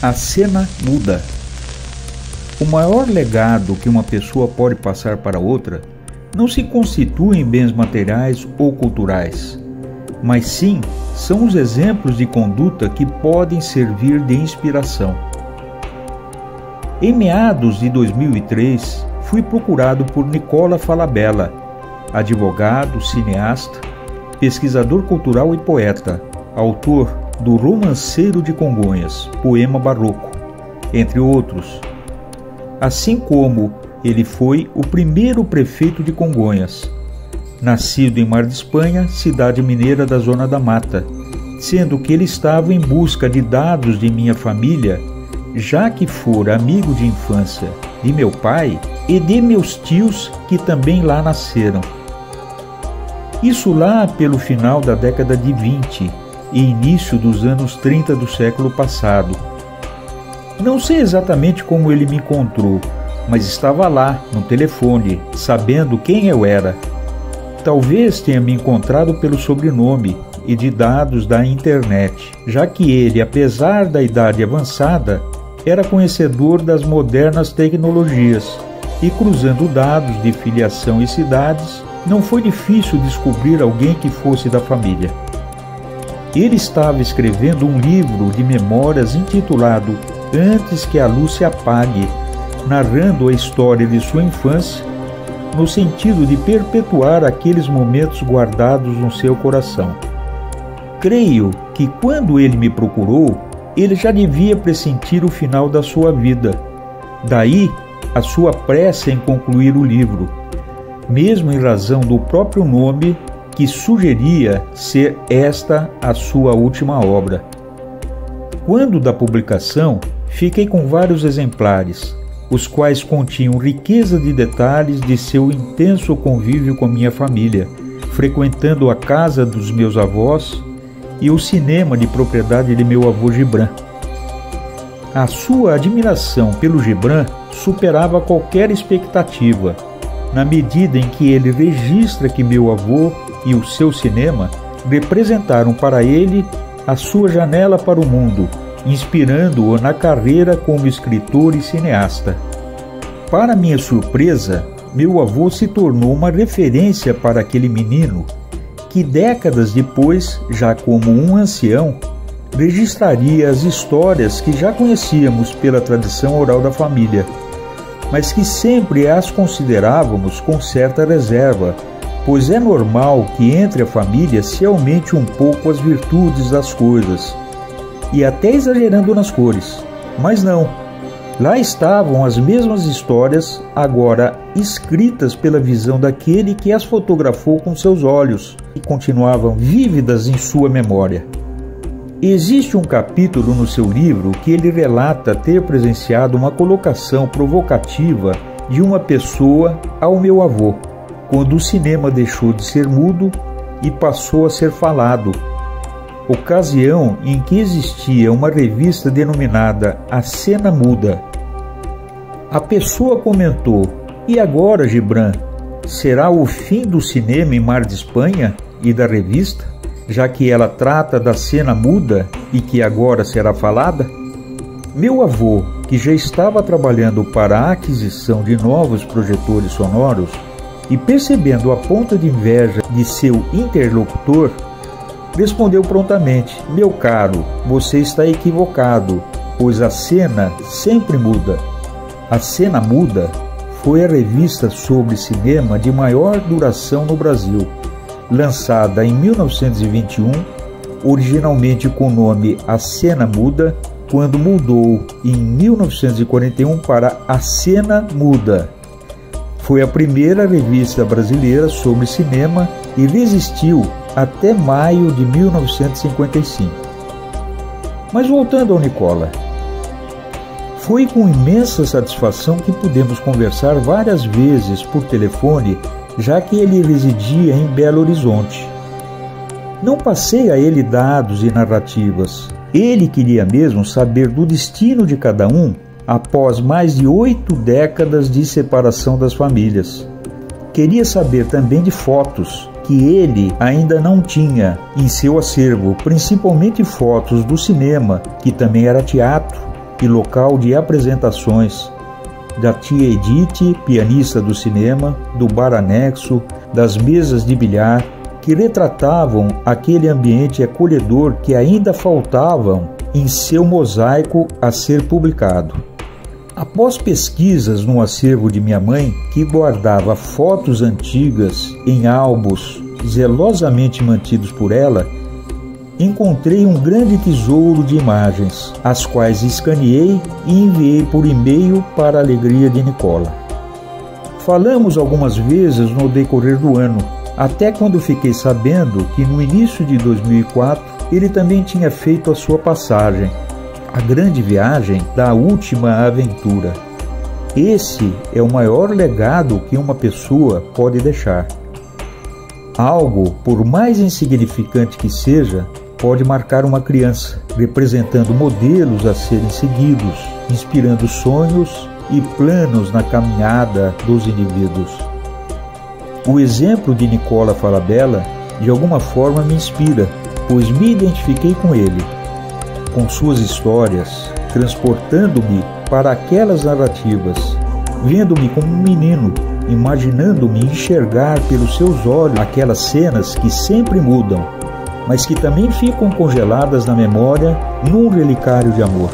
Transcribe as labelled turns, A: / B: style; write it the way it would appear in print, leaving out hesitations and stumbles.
A: A cena muda. O maior legado que uma pessoa pode passar para outra não se constitui em bens materiais ou culturais, mas sim são os exemplos de conduta que podem servir de inspiração. Em meados de 2003, fui procurado por Nicola Falabella, advogado, cineasta, pesquisador cultural e poeta, autor do Romanceiro de Congonhas, poema barroco, entre outros. Assim como ele foi o primeiro prefeito de Congonhas, nascido em Mar de Espanha, cidade mineira da Zona da Mata, sendo que ele estava em busca de dados de minha família, já que fora amigo de infância de meu pai e de meus tios que também lá nasceram. Isso lá pelo final da década de 20 e início dos anos 30 do século passado. Não sei exatamente como ele me encontrou, mas estava lá, no telefone, sabendo quem eu era. Talvez tenha me encontrado pelo sobrenome e de dados da internet, já que ele, apesar da idade avançada, era conhecedor das modernas tecnologias e, cruzando dados de filiação e cidades, não foi difícil descobrir alguém que fosse da família. Ele estava escrevendo um livro de memórias intitulado Antes que a Luz se Apague, narrando a história de sua infância, no sentido de perpetuar aqueles momentos guardados no seu coração. Creio que quando ele me procurou, ele já devia pressentir o final da sua vida. Daí a sua pressa em concluir o livro, mesmo em razão do próprio nome que sugeria ser esta a sua última obra. Quando da publicação, fiquei com vários exemplares, os quais continham riqueza de detalhes de seu intenso convívio com minha família, frequentando a casa dos meus avós e o cinema de propriedade de meu avô Gibran. A sua admiração pelo Gibran superava qualquer expectativa, na medida em que ele registra que meu avô e o seu cinema representaram para ele a sua janela para o mundo, inspirando-o na carreira como escritor e cineasta. Para minha surpresa, meu avô se tornou uma referência para aquele menino que décadas depois, já como um ancião, registraria as histórias que já conhecíamos pela tradição oral da família, mas que sempre as considerávamos com certa reserva, pois é normal que entre a família se aumente um pouco as virtudes das coisas, e até exagerando nas cores. Mas não, lá estavam as mesmas histórias, agora escritas pela visão daquele que as fotografou com seus olhos e continuavam vívidas em sua memória. Existe um capítulo no seu livro que ele relata ter presenciado uma colocação provocativa de uma pessoa ao meu avô, quando o cinema deixou de ser mudo e passou a ser falado, ocasião em que existia uma revista denominada A Cena Muda. A pessoa comentou: "E agora, Gibran, será o fim do cinema em Mar de Espanha e da revista, já que ela trata da cena muda e que agora será falada?" Meu avô, que já estava trabalhando para a aquisição de novos projetores sonoros, e percebendo a ponta de inveja de seu interlocutor, respondeu prontamente: "Meu caro, você está equivocado, pois a cena sempre muda." A Cena Muda foi a revista sobre cinema de maior duração no Brasil, lançada em 1921, originalmente com o nome A Cena Muda, quando mudou em 1941 para A Cena Muda. Foi a primeira revista brasileira sobre cinema e resistiu até maio de 1955. Mas voltando ao Nicola, foi com imensa satisfação que pudemos conversar várias vezes por telefone, já que ele residia em Belo Horizonte. Não passei a ele dados e narrativas. Ele queria mesmo saber do destino de cada um após mais de 8 décadas de separação das famílias. Queria saber também de fotos que ele ainda não tinha em seu acervo, principalmente fotos do cinema, que também era teatro, e local de apresentações, da tia Edith, pianista do cinema, do bar anexo, das mesas de bilhar, que retratavam aquele ambiente acolhedor que ainda faltavam em seu mosaico a ser publicado. Após pesquisas no acervo de minha mãe, que guardava fotos antigas em álbuns zelosamente mantidos por ela, encontrei um grande tesouro de imagens, as quais escaneei e enviei por e-mail para a alegria de Nicola. Falamos algumas vezes no decorrer do ano, até quando fiquei sabendo que no início de 2004 ele também tinha feito a sua passagem, a grande viagem da última aventura. Esse é o maior legado que uma pessoa pode deixar. Algo, por mais insignificante que seja, pode marcar uma criança, representando modelos a serem seguidos, inspirando sonhos e planos na caminhada dos indivíduos. O exemplo de Nicola Falabella, de alguma forma, me inspira, pois me identifiquei com ele, com suas histórias, transportando-me para aquelas narrativas, vendo-me como um menino, imaginando-me enxergar pelos seus olhos aquelas cenas que sempre mudam, mas que também ficam congeladas na memória num relicário de amor.